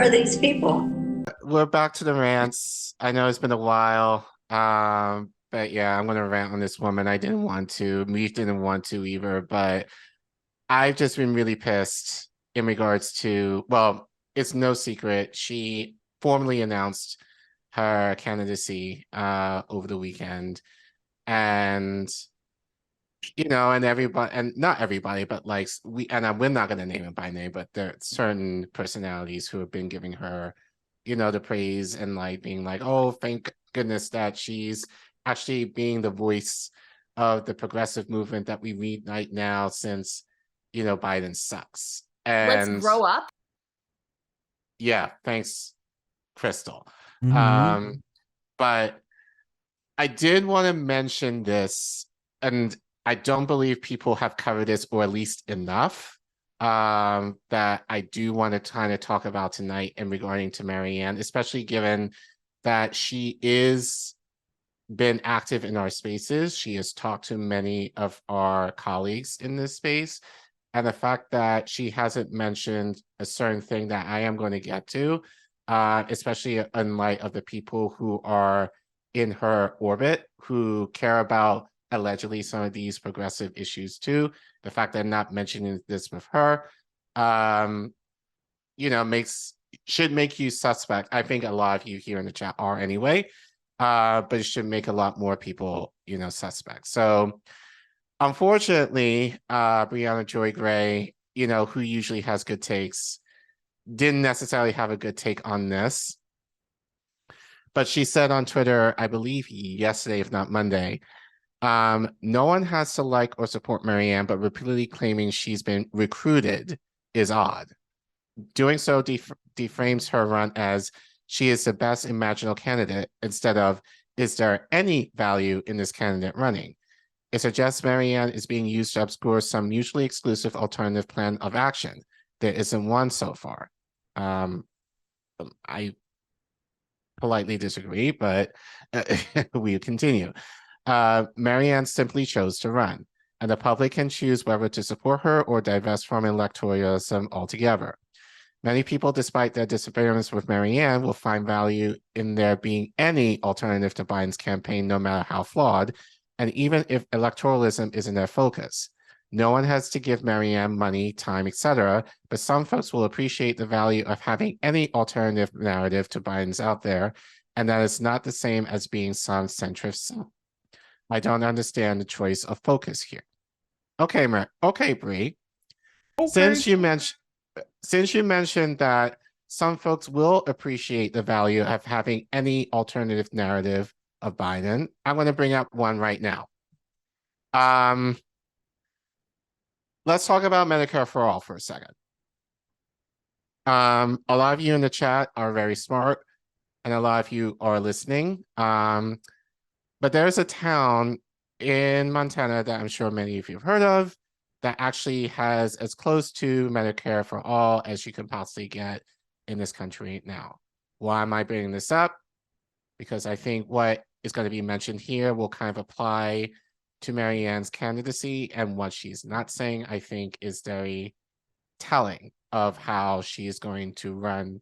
are these people? We're back to the rants. I know it's been a while. But yeah, I'm gonna rant on this woman. I didn't want to. Reef didn't want to either, but I've just been really pissed in regards to, well, it's no secret. She formally announced her candidacy over the weekend. And and everybody, and not everybody, but like we're not gonna name it by name, but there are certain personalities who have been giving her the praise and like being like, oh, thank goodness that she's actually being the voice of the progressive movement that we need right now since, Biden sucks. Let's And grow up. yeah, thanks, Krystal. Mm-hmm. But I did want to mention this, and I don't believe people have covered this, or at least enough, that I do want to kind of talk about tonight in regarding to Marianne, especially given that she is been active in our spaces. She has talked to many of our colleagues in this space. And the fact that she hasn't mentioned a certain thing that I am going to get to, especially in light of the people who are in her orbit, who care about allegedly some of these progressive issues too. The fact that I'm not mentioning this with her, should make you suspect. I think a lot of you here in the chat are anyway, but it should make a lot more people, suspect. So unfortunately, Brihana Joy Gray, who usually has good takes, didn't necessarily have a good take on this. But she said on Twitter, I believe yesterday, if not Monday, no one has to like or support Marianne, but repeatedly claiming she's been recruited is odd. Doing so deframes her run as she is the best imaginable candidate instead of, is there any value in this candidate running? It suggests Marianne is being used to obscure some mutually exclusive alternative plan of action. There isn't one so far. I politely disagree, but we continue. Marianne simply chose to run, and the public can choose whether to support her or divest from electoralism altogether. Many people, despite their disagreements with Marianne, will find value in there being any alternative to Biden's campaign, no matter how flawed, and even if electoralism isn't their focus. No one has to give Marianne money, time, etc., but some folks will appreciate the value of having any alternative narrative to Biden's out there, and that is not the same as being some centrist. I don't understand the choice of focus here. Okay, okay, Brie. Okay. Since you mentioned that some folks will appreciate the value of having any alternative narrative of Biden, I'm going to bring up one right now. Let's talk about Medicare for all for a second. A lot of you in the chat are very smart, and a lot of you are listening. But there's a town in Montana that I'm sure many of you have heard of that actually has as close to Medicare for all as you can possibly get in this country now. Why am I bringing this up? Because I think what is going to be mentioned here will kind of apply to Marianne's candidacy, and what she's not saying, I think, is very telling of how she is going to run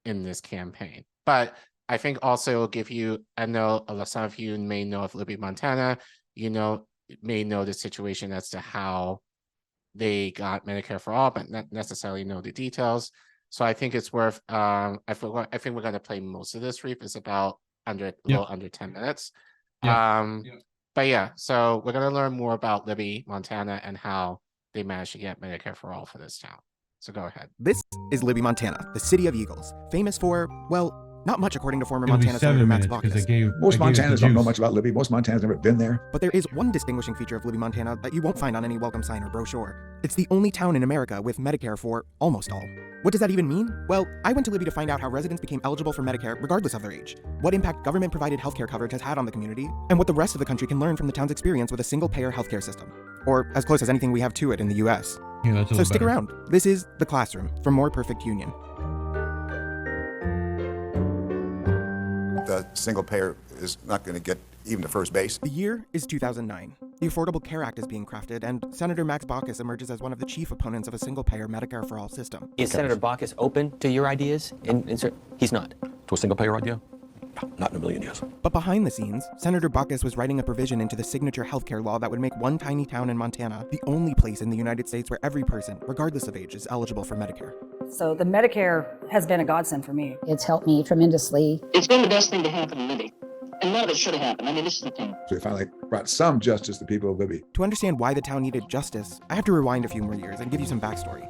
in this campaign. But I think also it will give you, I know some of you may know of Libby, Montana, may know the situation as to how they got Medicare for all, but not necessarily know the details. So I think it's worth, I think we're going to play most of this, Reef. It's about a little under 10 minutes. But yeah, so we're going to learn more about Libby, Montana, and how they managed to get Medicare for all for this town. So go ahead. This is Libby, Montana, the city of eagles, famous for, well, not much according to former Montana Senator Matt Zbakis. Most Montanans don't know much about Libby. Most Montanans never been there. But there is one distinguishing feature of Libby, Montana that you won't find on any welcome sign or brochure. It's the only town in America with Medicare for almost all. What does that even mean? Well, I went to Libby to find out how residents became eligible for Medicare regardless of their age, what impact government-provided healthcare coverage has had on the community, and what the rest of the country can learn from the town's experience with a single-payer healthcare system. Or as close as anything we have to it in the US. Yeah, so stick around. This is The Classroom for more perfect union. The single payer is not going to get even to first base. The year is 2009. The Affordable Care Act is being crafted, and Senator Max Baucus emerges as one of the chief opponents of a single-payer Medicare for All system. Is Senator Baucus open to your ideas? He's not. To a single-payer idea? No, not in a million years. But behind the scenes, Senator Baucus was writing a provision into the signature healthcare law that would make one tiny town in Montana the only place in the United States where every person, regardless of age, is eligible for Medicare. So the Medicare has been a godsend for me. It's helped me tremendously. It's been the best thing to happen to Libby. And none of it should have happened. I mean, this is the thing. So they finally brought some justice to the people of Libby. To understand why the town needed justice, I have to rewind a few more years and give you some backstory.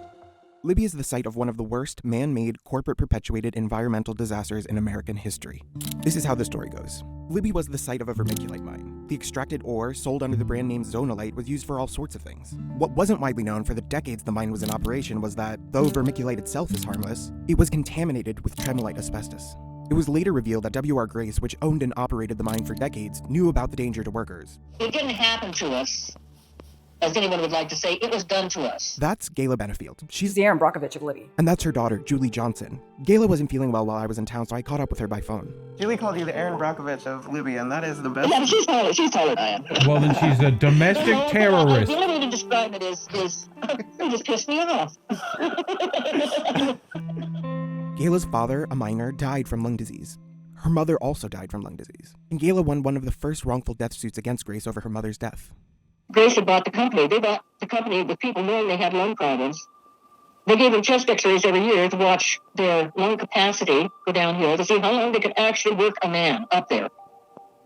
Libby is the site of one of the worst man-made, corporate-perpetuated environmental disasters in American history. This is how the story goes. Libby was the site of a vermiculite mine. The extracted ore, sold under the brand name Zonalite, was used for all sorts of things. What wasn't widely known for the decades the mine was in operation was that, though vermiculite itself is harmless, it was contaminated with tremolite asbestos. It was later revealed that W.R. Grace, which owned and operated the mine for decades, knew about the danger to workers. It didn't happen to us, as anyone would like to say. It was done to us. That's Gayla Benefield. She's She's the Aaron Brockovich of Libby. And that's her daughter, Julie Johnson. Gayla wasn't feeling well while I was in town, so I caught up with her by phone. Julie called you the Aaron Brockovich of Libby, and that is the best. Yeah, but she's taller than I am. Well, then she's a domestic terrorist. The only way to describe it is it just pissed me off. Gayla's father, a miner, died from lung disease. Her mother also died from lung disease. And Gayla won one of the first wrongful death suits against Grace over her mother's death. Grace had bought the company. They bought the company with people knowing they had lung problems. They gave them chest x-rays every year to watch their lung capacity go downhill to see how long they could actually work a man up there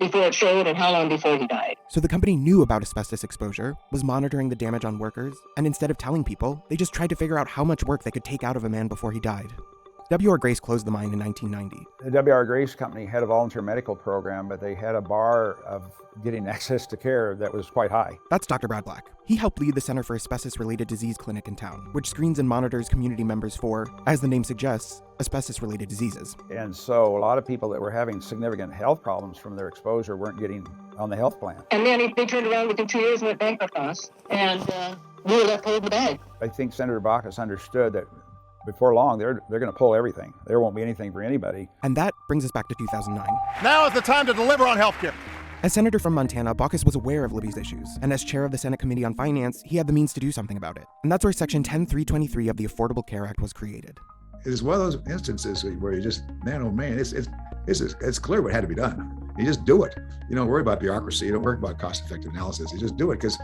before it showed and how long before he died. So the company knew about asbestos exposure, was monitoring the damage on workers, and instead of telling people, they just tried to figure out how much work they could take out of a man before he died. W.R. Grace closed the mine in 1990. The W.R. Grace Company had a volunteer medical program, but they had a bar of getting access to care that was quite high. That's Dr. Brad Black. He helped lead the Center for Asbestos-Related Disease Clinic in town, which screens and monitors community members for, as the name suggests, asbestos-related diseases. And so a lot of people that were having significant health problems from their exposure weren't getting on the health plan. And then they turned around within 2 years and went bankrupt on us, and we were left holding the bag. I think Senator Baucus understood that before long, they're going to pull everything. There won't be anything for anybody. And that brings us back to 2009. Now is the time to deliver on health care. As senator from Montana, Baucus was aware of Libby's issues, and as chair of the Senate Committee on Finance, he had the means to do something about it. And that's where Section 10323 of the Affordable Care Act was created. It is one of those instances where you just, man, oh man, it's clear what had to be done. You just do it. You don't worry about bureaucracy. You don't worry about cost-effective analysis. You just do it because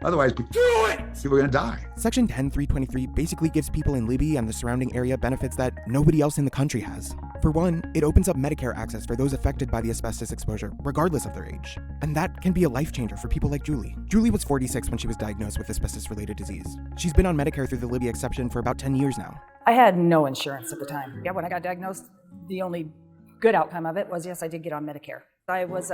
otherwise, people are going to die. Section 10323 basically gives people in Libby and the surrounding area benefits that nobody else in the country has. For one, it opens up Medicare access for those affected by the asbestos exposure, regardless of their age. And that can be a life changer for people like Julie. Julie was 46 when she was diagnosed with asbestos-related disease. She's been on Medicare through the Libby exception for about 10 years now. I had no insurance at the time. Yeah, when I got diagnosed, the only good outcome of it was, yes, I did get on Medicare. I was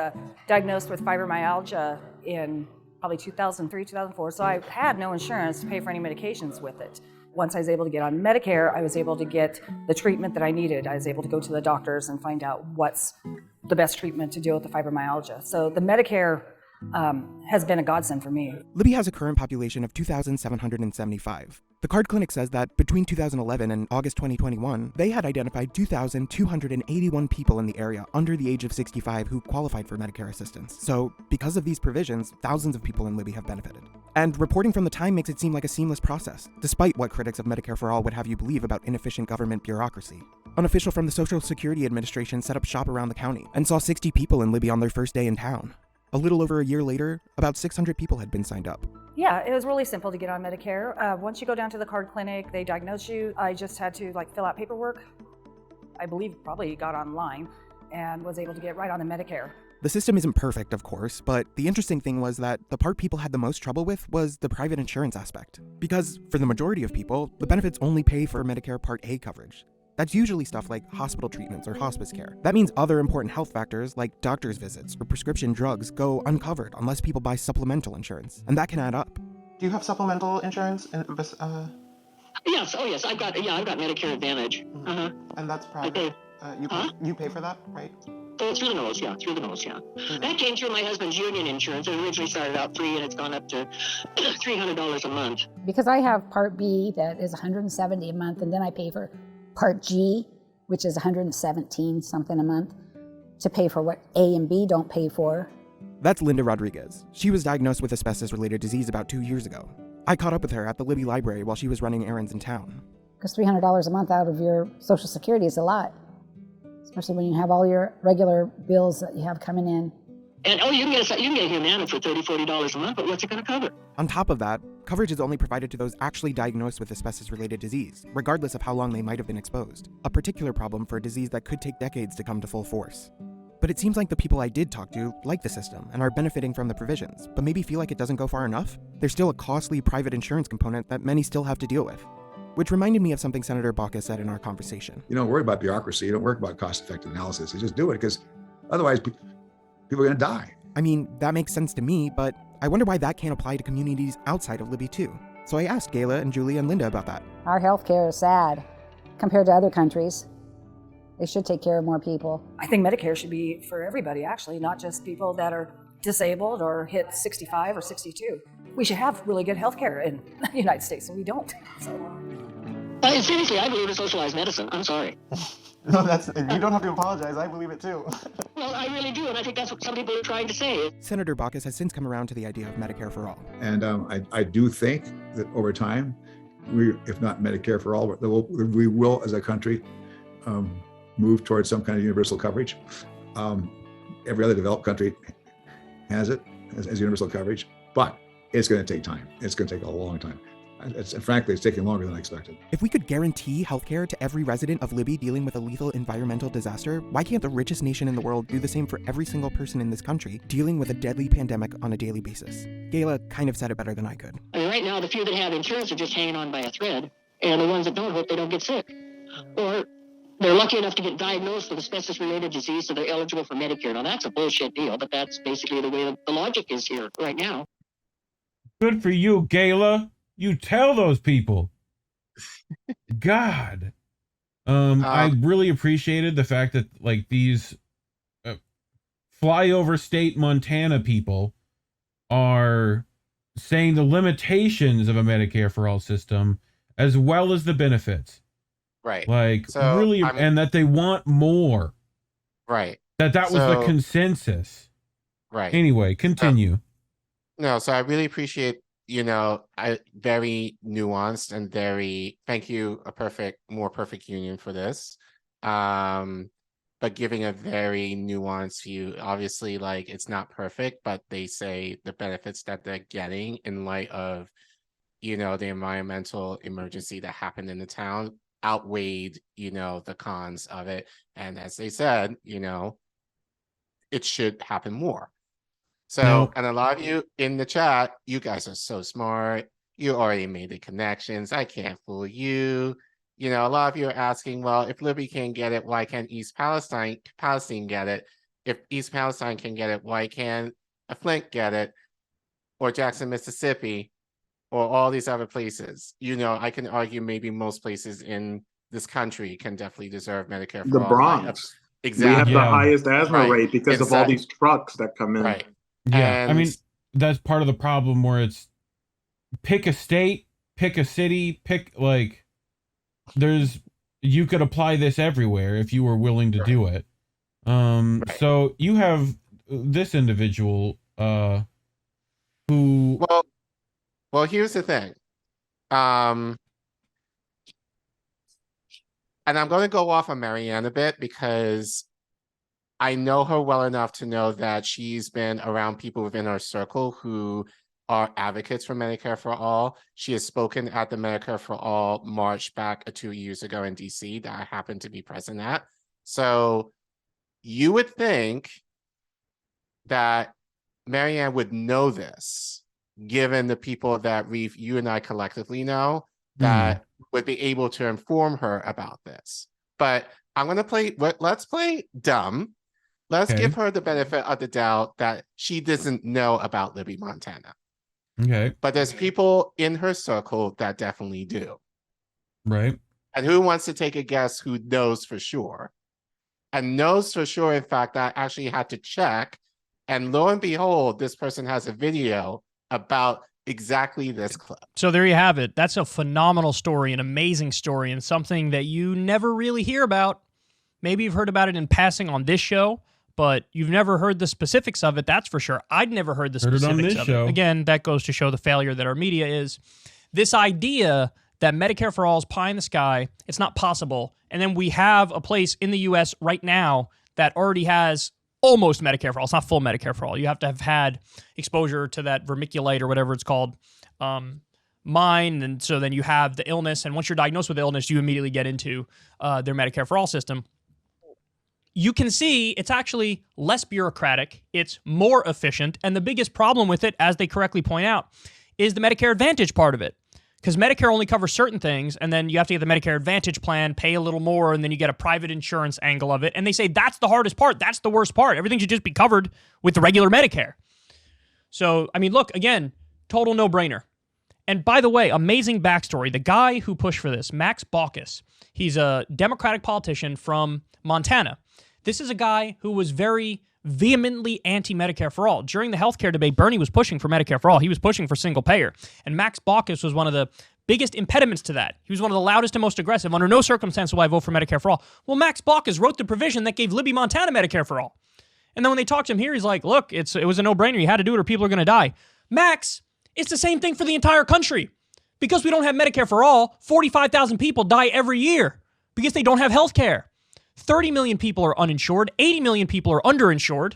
diagnosed with fibromyalgia in probably 2003, 2004, so I had no insurance to pay for any medications with it. Once I was able to get on Medicare, I was able to get the treatment that I needed. I was able to go to the doctors and find out what's the best treatment to deal with the fibromyalgia. So the Medicare has been a godsend for me. Libby has a current population of 2,775. The card clinic says that between 2011 and August 2021, they had identified 2,281 people in the area under the age of 65 who qualified for Medicare assistance. So, because of these provisions, thousands of people in Libby have benefited. And reporting from the time makes it seem like a seamless process, despite what critics of Medicare for All would have you believe about inefficient government bureaucracy. An official from the Social Security Administration set up shop around the county and saw 60 people in Libby on their first day in town. A little over a year later, about 600 people had been signed up. Yeah, it was really simple to get on Medicare. Once you go down to the card clinic, they diagnose you. I just had to fill out paperwork. I believe probably got online and was able to get right on the Medicare. The system isn't perfect, of course, but the interesting thing was that the part people had the most trouble with was the private insurance aspect. Because for the majority of people, the benefits only pay for Medicare Part A coverage. That's usually stuff like hospital treatments or hospice care. That means other important health factors like doctor's visits or prescription drugs go uncovered unless people buy supplemental insurance, and that can add up. Do you have supplemental insurance? Yes, oh yes, I've got Medicare Advantage. And that's private. You pay for that, right? Oh, through the nose, yeah. That came through my husband's union insurance. It originally started out free, and it's gone up to $300 a month. Because I have Part B that is $170 a month, and then I pay for Part G, which is $117 something a month, to pay for what A and B don't pay for. That's Linda Rodriguez. She was diagnosed with asbestos-related disease about 2 years ago. I caught up with her at the Libby Library while she was running errands in town. Because $300 a month out of your Social Security is a lot, especially when you have all your regular bills that you have coming in. And you can get Humana for $30, $40 a month, but what's it going to cover? On top of that, coverage is only provided to those actually diagnosed with asbestos-related disease, regardless of how long they might have been exposed. A particular problem for a disease that could take decades to come to full force. But it seems like the people I did talk to like the system and are benefiting from the provisions, but maybe feel like it doesn't go far enough. There's still a costly private insurance component that many still have to deal with. Which reminded me of something Senator Baca said in our conversation. You don't worry about bureaucracy. You don't worry about cost-effective analysis. You just do it because otherwise people are going to die. I mean, that makes sense to me, but I wonder why that can't apply to communities outside of Libby too. So I asked Gayla and Julie and Linda about that. Our healthcare is sad compared to other countries. They should take care of more people. I think Medicare should be for everybody, actually, not just people that are disabled or hit 65 or 62. We should have really good health care in the United States, and we don't. Seriously, I believe in socialized medicine. I'm sorry. No, you don't have to apologize. I believe it too. Well, I really do, and I think that's what some people are trying to say. Senator Baucus has since come around to the idea of Medicare for all. And I do think that over time, if not Medicare for all, we will as a country move towards some kind of universal coverage. Every other developed country has it as universal coverage, but it's going to take time. It's going to take a long time. Frankly, it's taking longer than I expected. If we could guarantee healthcare to every resident of Libby dealing with a lethal environmental disaster, why can't the richest nation in the world do the same for every single person in this country dealing with a deadly pandemic on a daily basis? Gayla kind of said it better than I could. I mean, right now, the few that have insurance are just hanging on by a thread, and the ones that don't hope they don't get sick. Or they're lucky enough to get diagnosed with asbestos-related disease, so they're eligible for Medicare. Now, that's a bullshit deal, but that's basically the way the logic is here right now. Good for you, Gayla. You tell those people. God. I really appreciated the fact that like these flyover state Montana people are saying the limitations of a Medicare for all system as well as the benefits. Right. Like so, really, and that they want more. Right. That was the consensus. Right. Anyway, continue. So I really appreciate, very nuanced and thank you, more perfect union for this. But giving a very nuanced view, obviously, like it's not perfect, but they say the benefits that they're getting in light of, the environmental emergency that happened in the town outweighed, the cons of it. And as they said, it should happen more. So, and a lot of you in the chat, you guys are so smart. You already made the connections. I can't fool you. A lot of you are asking, well, if Libby can't get it, why can't East Palestine get it? If East Palestine can get it, why can't Flint get it? Or Jackson, Mississippi, or all these other places? I can argue maybe most places in this country can definitely deserve Medicare for all. The Bronx. Exactly. We have the highest asthma rate because of all these trucks that come in. Right. Yeah, I mean, that's part of the problem where it's pick a state, pick a city, you could apply this everywhere if you were willing to do it. So you have this individual who... Well, here's the thing. And I'm going to go off on Marianne a bit because I know her well enough to know that she's been around people within our circle who are advocates for Medicare for all. She has spoken at the Medicare for all march back 2 years ago in DC that I happened to be present at. So you would think that Marianne would know this, given the people that Reef, you and I collectively know, that would be able to inform her about this. But I'm going to let's play dumb. Let's give her the benefit of the doubt that she doesn't know about Libby, Montana. Okay. But there's people in her circle that definitely do. Right. And who wants to take a guess who knows for sure? And knows for sure, in fact, that I actually had to check. And lo and behold, this person has a video about exactly this clip. So there you have it. That's a phenomenal story, an amazing story, and something that you never really hear about. Maybe you've heard about it in passing on this show, but you've never heard the specifics of it, that's for sure. I'd never heard the specifics of it. Again, that goes to show the failure that our media is. This idea that Medicare for all is pie in the sky, it's not possible. And then we have a place in the U.S. right now that already has almost Medicare for all. It's not full Medicare for all. You have to have had exposure to that vermiculite or whatever it's called, mine, and so then you have the illness, and once you're diagnosed with illness, you immediately get into their Medicare for all system. You can see it's actually less bureaucratic, it's more efficient, and the biggest problem with it, as they correctly point out, is the Medicare Advantage part of it. Because Medicare only covers certain things, and then you have to get the Medicare Advantage plan, pay a little more, and then you get a private insurance angle of it, and they say that's the hardest part, that's the worst part. Everything should just be covered with the regular Medicare. So, I mean, look, again, total no-brainer. And by the way, amazing backstory. The guy who pushed for this, Max Baucus, he's a Democratic politician from Montana. This is a guy who was very vehemently anti-Medicare for all. During the healthcare debate, Bernie was pushing for Medicare for all. He was pushing for single payer. And Max Baucus was one of the biggest impediments to that. He was one of the loudest and most aggressive. Under no circumstance will I vote for Medicare for all. Well, Max Baucus wrote the provision that gave Libby, Montana Medicare for all. And then when they talked to him here, he's like, look, it was a no-brainer. You had to do it or people are going to die. Max, it's the same thing for the entire country. Because we don't have Medicare for all, 45,000 people die every year because they don't have health care. 30 million people are uninsured. 80 million people are underinsured.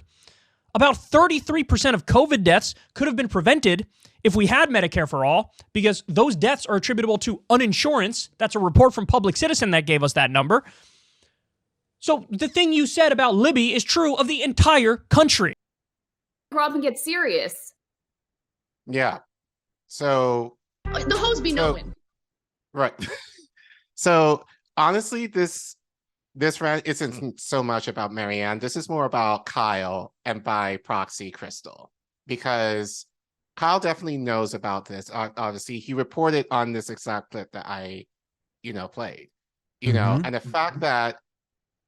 About 33% of COVID deaths could have been prevented if we had Medicare for all, because those deaths are attributable to uninsurance. That's a report from Public Citizen that gave us that number. So the thing you said about Libby is true of the entire country. Problem gets serious. Yeah. So The hoes be knowing. right. So honestly, this rant isn't so much about Marianne. This is more about Kyle and by proxy Krystal, because Kyle definitely knows about this. Obviously, he reported on this exact clip that I, played. And the fact that,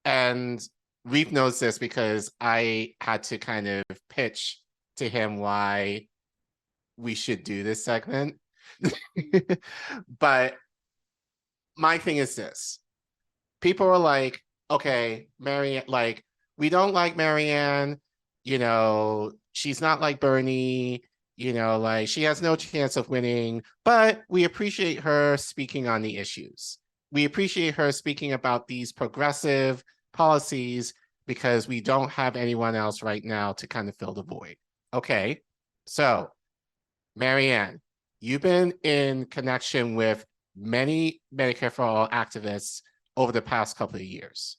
and Reef knows this because I had to kind of pitch to him why we should do this segment. But my thing is this. People are like, okay, Marianne, like, we don't like Marianne, she's not like Bernie, like, she has no chance of winning, but we appreciate her speaking on the issues. We appreciate her speaking about these progressive policies because we don't have anyone else right now to kind of fill the void. Okay, so Marianne, you've been in connection with many Medicare for All activists over the past couple of years.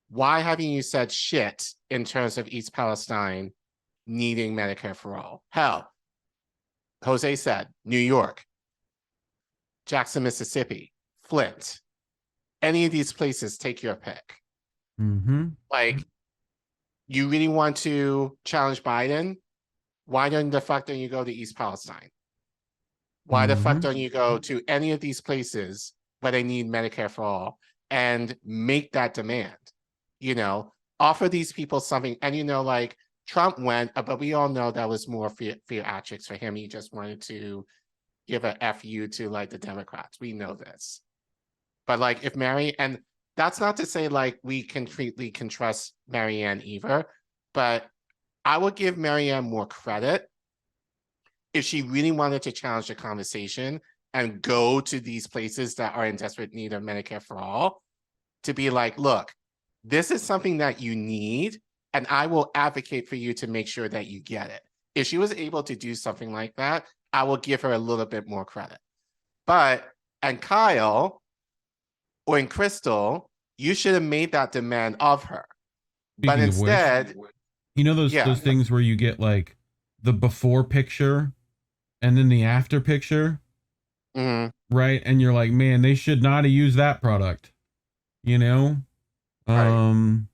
Why haven't you said shit in terms of East Palestine needing Medicare for all? Hell, Jose said New York, Jackson, Mississippi, Flint, any of these places, take your pick. Like, you really want to challenge Biden? Why the fuck don't you go to East Palestine? Why the fuck don't you go to any of these places where they need Medicare for all and make that demand? Offer these people something. And like, Trump went, but we all know that was more theatrics for him. He just wanted to give a FU to like the Democrats. We know this. But like, if and that's not to say like we completely can trust Marianne either, but I would give Marianne more credit if she really wanted to challenge the conversation and go to these places that are in desperate need of Medicare for all, to be like, look, this is something that you need, and I will advocate for you to make sure that you get it. If she was able to do something like that, I will give her a little bit more credit. And Kyle, or in Krystal, you should have made that demand of her. But instead, those things where you get like the before picture and then the after picture, right? And you're like, man, they should not have used that product, Right.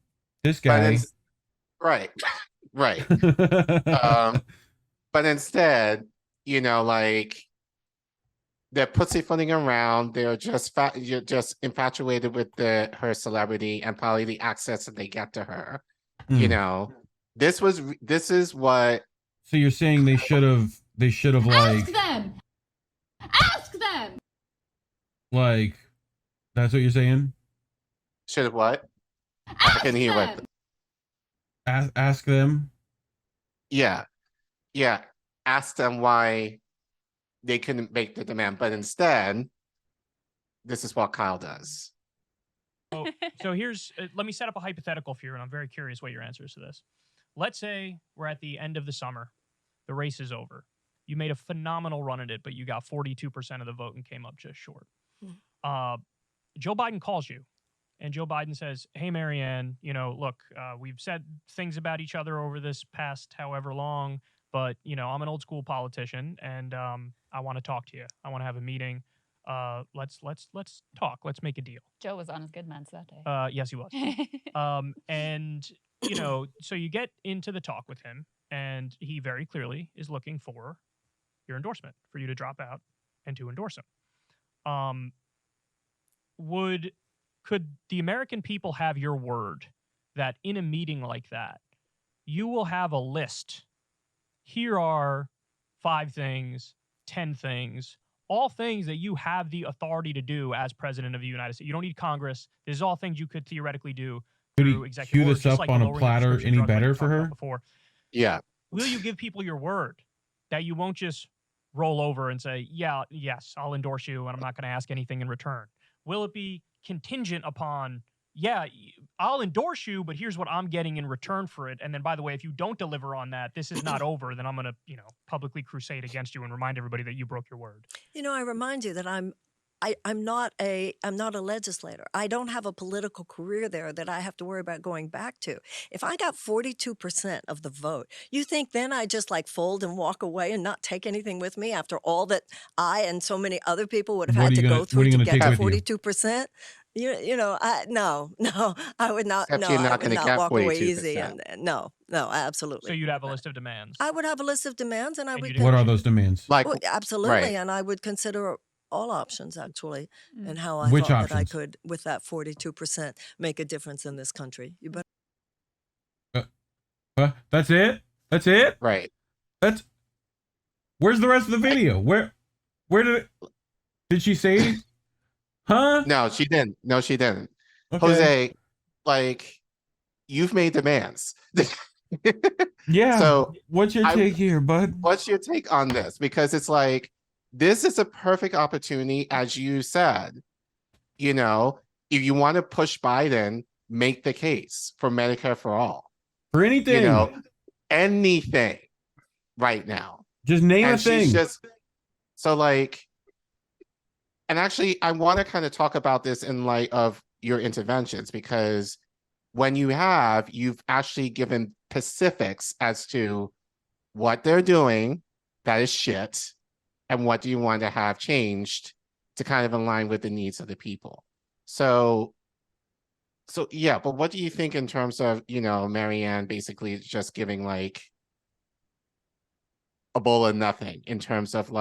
This guy, right. But instead, like, they're pussyfooting around. They're just you're just infatuated with her celebrity and probably the access that they get to her. This is what. So you're saying they should have like. Ask them. Like, that's what you're saying? Should have what? I can hear what. Ask them. Yeah. Ask them why they couldn't make the demand, but instead, this is what Kyle does. So here's, let me set up a hypothetical for you, and I'm very curious what your answer is to this. Let's say we're at the end of the summer. The race is over. You made a phenomenal run at it, but you got 42% of the vote and came up just short. Joe Biden calls you, and Joe Biden says, hey, Marianne, look, we've said things about each other over this past however long, but, I'm an old school politician, and I want to talk to you. I want to have a meeting. Let's talk. Let's make a deal. Joe was on his good meds that day. Yes, he was. And, so you get into the talk with him, and he very clearly is looking for your endorsement, for you to drop out and to endorse him. Could the American people have your word that in a meeting like that, you will have a list? Here are 5 things, 10 things, all things that you have the authority to do as president of the United States. You don't need Congress. This is all things you could theoretically do through executive Cue orders, this just up like on the a lowering of platter prescription any drugs like better we for talked about her? before. Yeah. Will you give people your word that you won't just roll over and say, yes, I'll endorse you, and I'm not going to ask anything in return? Will it be contingent upon, I'll endorse you, but here's what I'm getting in return for it. And then, by the way, if you don't deliver on that, this is not over. Then I'm going to, publicly crusade against you and remind everybody that you broke your word. I remind you that I'm not a legislator. I don't have a political career there that I have to worry about going back to. If I got 42% of the vote, you think then I just fold and walk away and not take anything with me after all that I and so many other people would have had to go through to get to 42%? No, I would not. Except No, you're I not would gonna not get walk away 42%. easy. And no, absolutely. So you'd have a list of demands. I would have a list of demands, and I would. What are those demands? Absolutely, right. and I would consider all options actually, and how I Which thought that I options? could, with that 42%, make a difference in this country. You better. That's it? That's it? Right. Where's the rest of the video? Where did she say? Huh? No, she didn't. Okay. Jose, you've made demands. Yeah. So what's your take here, bud? What's your take on this? Because it's this is a perfect opportunity, as you said. If you want to push Biden, make the case for Medicare for all. For anything. Anything right now. Just name a thing. And actually, I want to kind of talk about this in light of your interventions, because when you've actually given specifics as to what they're doing that is shit, and what do you want to have changed to kind of align with the needs of the people. So yeah, but what do you think in terms of, Marianne basically just giving a bowl of nothing in terms of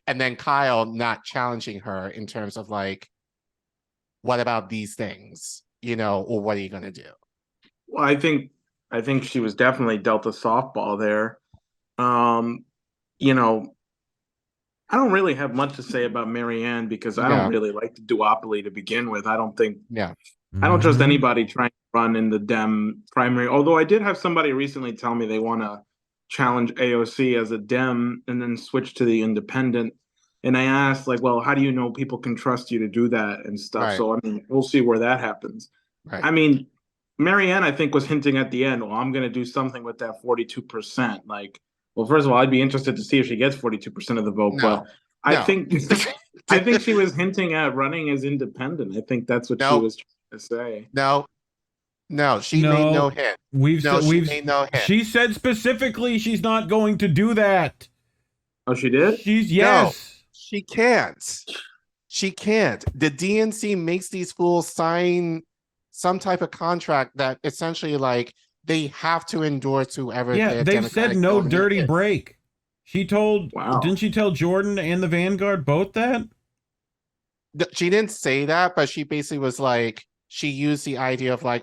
and then Kyle not challenging her in terms of what about these things, or what are you going to do? Well, I think she was definitely dealt a softball there. I don't really have much to say about Marianne because I don't really like the duopoly to begin with. I don't think. Yeah. I don't trust anybody trying to run in the Dem primary. Although I did have somebody recently tell me they want to challenge AOC as a Dem and then switch to the independent. And I asked, well, how do you know people can trust you to do that and stuff? Right. So, we'll see where that happens. Right. Marianne, I think, was hinting at the end, I'm going to do something with that 42%. Well, first of all, I'd be interested to see if she gets 42% of the vote. No. But I think she was hinting at running as independent. I think that's what she was trying to say. No, she made no hint. She made no hint. She said specifically she's not going to do that. Oh, she did? No, she can't. She can't. The DNC makes these fools sign some type of contract that essentially they have to endorse whoever. Yeah, they said no dirty break. She told, didn't she tell Jordan and the Vanguard both that? She didn't say that, but she basically was she used the idea of I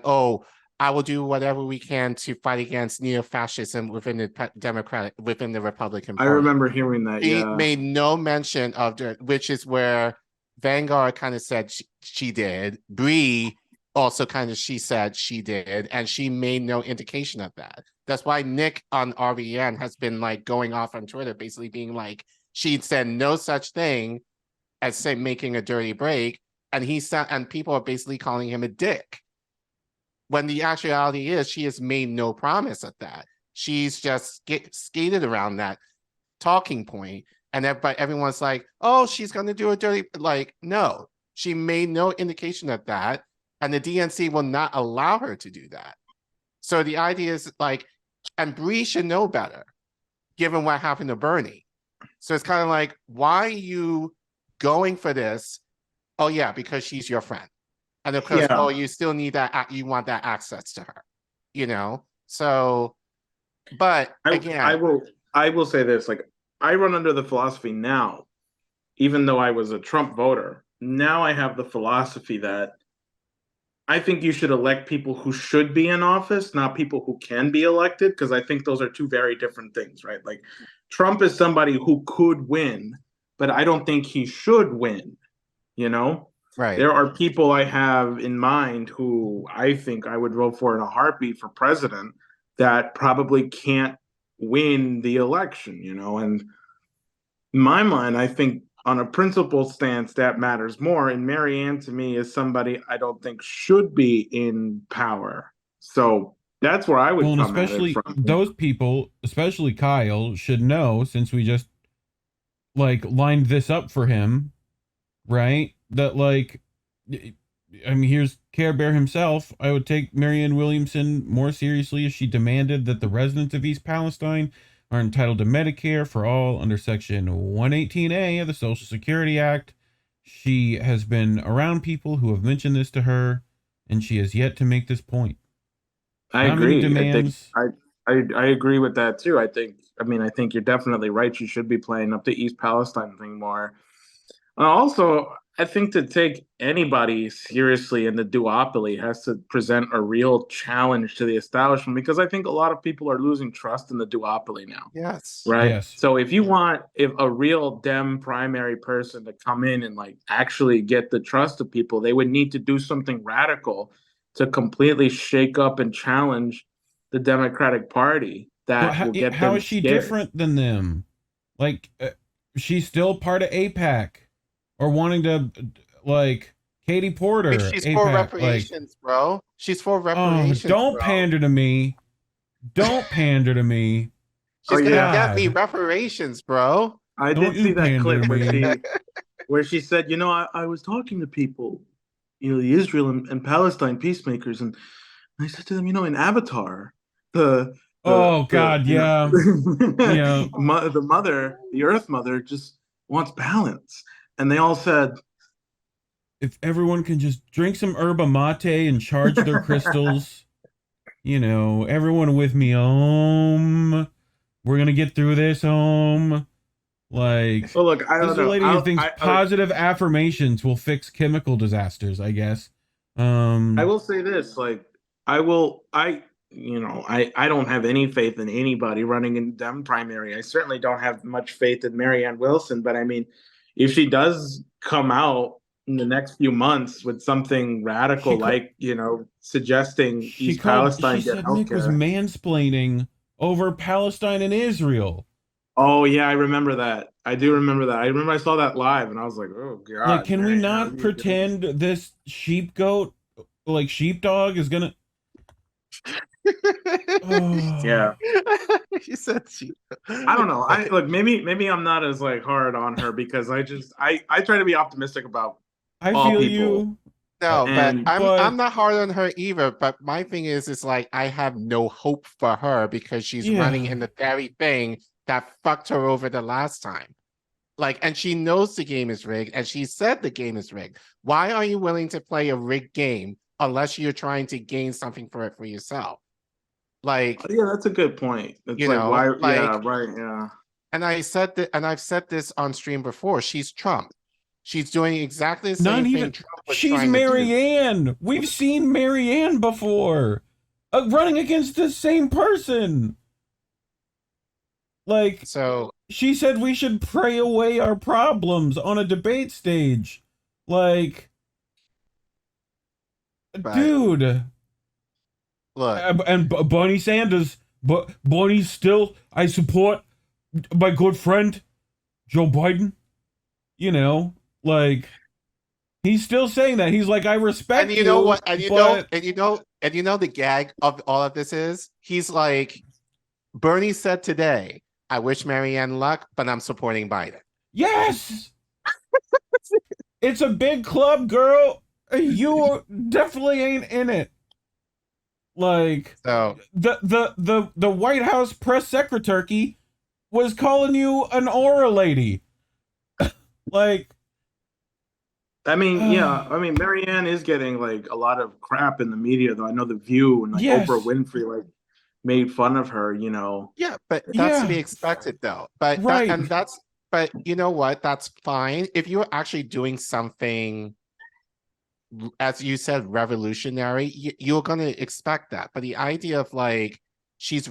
will do whatever we can to fight against neo-fascism within the Republican Party. I remember hearing that. She made no mention of which is where Vanguard kind of said she did. Bree also kind of she said she did, and she made no indication of that. That's why Nick on RBN has been like going off on Twitter, basically being like, she'd said no such thing as say making a dirty break, and and people are basically calling him a dick. When the actuality is, she has made no promise of that. She's just skated around that talking point, and everyone's like, "Oh, she's going to do a dirty." Like, no, she made no indication of that, and the DNC will not allow her to do that. So the idea is like, and Bree should know better, given what happened to Bernie. So it's kind of like, why are you going for this? Oh yeah, because she's your friend. And of course, oh, you still need that, you want that access to her, you know? So, but again. I will say this, like, I run under the philosophy now, even though I was a Trump voter, now I have the philosophy that I think you should elect people who should be in office, not people who can be elected, because I think those are two very different things, right? Like, Trump is somebody who could win, but I don't think he should win, you know? Right. There are people I have in mind who I think I would vote for in a heartbeat for president that probably can't win the election, you know? And in my mind, I think on a principle stance, that matters more. And Marianne, to me, is somebody I don't think should be in power. So that's where I would come especially at it from. Those people, especially Kyle, should know, since we just like lined this up for him, right? That like, I mean, here's Care Bear himself. I would take Marianne Williamson more seriously if she demanded that the residents of East Palestine are entitled to Medicare for all under Section 118A of the Social Security Act. She has been around people who have mentioned this to her, and she has yet to make this point. I agree. I agree with that too. I think you're definitely right. She should be playing up the East Palestine thing more. Also, I think to take anybody seriously in the duopoly has to present a real challenge to the establishment, because I think a lot of people are losing trust in the duopoly now. Yes. Right. Yes. So if a real Dem primary person to come in and like actually get the trust of people, they would need to do something radical to completely shake up and challenge the Democratic Party. That will get them how is she scared. different than them? Like, she's still part of AIPAC. Or wanting to, like, Katie Porter. She's AIPAC, for reparations, bro. She's for reparations. Don't pander to me. Don't pander to me. She's gonna get me reparations, bro. I did see that clip where she said, you know, I was talking to people, you know, the Israel and Palestine peacemakers, and I said to them, you know, in Avatar, the mother, the Earth Mother, just wants balance. And they all said, if everyone can just drink some yerba mate and charge their crystals, you know, everyone with me, we're going to get through this, Like, well, look, I don't this know. lady who thinks positive affirmations will fix chemical disasters, I guess. I will say this, like, I don't have any faith in anybody running in Dem primary. I certainly don't have much faith in Marianne Wilson, but I mean, if she does come out in the next few months with something radical, suggesting East Palestine she said Nick was mansplaining over Palestine and Israel. Oh yeah, I remember that. I do remember that. I remember I saw that live, and I was like, oh god. Like, can we not pretend this sheepdog is gonna? Yeah. She said I don't know. Maybe I'm not as like hard on her, because I try to be optimistic about all feel people. You. No, but I'm not hard on her either. But my thing is like, I have no hope for her because she's running in the very thing that fucked her over the last time. Like, and she knows the game is rigged, and she said the game is rigged. Why are you willing to play a rigged game unless you're trying to gain something for it for yourself? Like, yeah, that's a good point. It's yeah. And I've said this on stream before. she's Trump. She's doing exactly the same thing Trump was she's trying Marianne. to do. We've seen Marianne before, running against the same person. Like, so she said we should pray away our problems on a debate stage. Like, But, dude. Look, and Bernie Sanders, but Bernie's still. I support my good friend Joe Biden. You know, like he's still saying that. He's like, I respect. And you know what? And you know the gag of all of this is he's like, Bernie said today, I wish Marianne luck, but I'm supporting Biden. Yes. It's a big club, girl. You definitely ain't in it. Like, so the White House press secretary was calling you an aura lady. Like, I mean, yeah, I mean, Marianne is getting like a lot of crap in the media, though. I know The View and like Oprah Winfrey like made fun of her, you know. Yeah, but that's to be expected, though. But right. But you know what? That's fine if you're actually doing something, as you said, revolutionary. You're gonna expect that. But the idea of like she's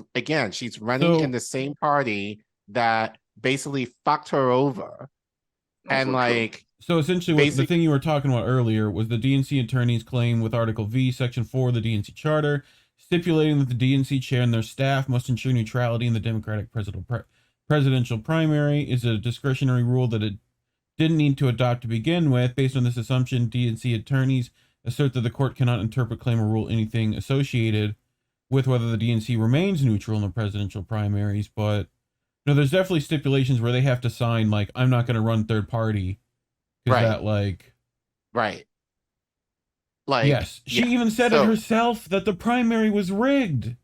running in the same party that basically fucked her over, and like. So essentially, what the thing you were talking about earlier was the DNC attorneys claim with Article V, Section 4 of the DNC Charter, stipulating that the DNC chair and their staff must ensure neutrality in the Democratic presidential primary is a discretionary rule that it didn't need to adopt to begin with. Based on this assumption, DNC attorneys assert that the court cannot interpret, claim, or rule anything associated with whether the DNC remains neutral in the presidential primaries. But no, there's definitely stipulations where they have to sign, like, I'm not going to run third party. Right. That, like, right. Like, yes, she even said it herself that the primary was rigged.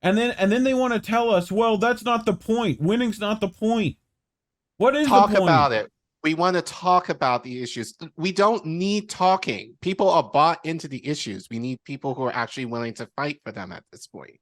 And then they want to tell us, well, that's not the point. Winning's not the point. What is the point? Talk about it. We want to talk about the issues. We don't need talking. People are bought into the issues. We need people who are actually willing to fight for them at this point.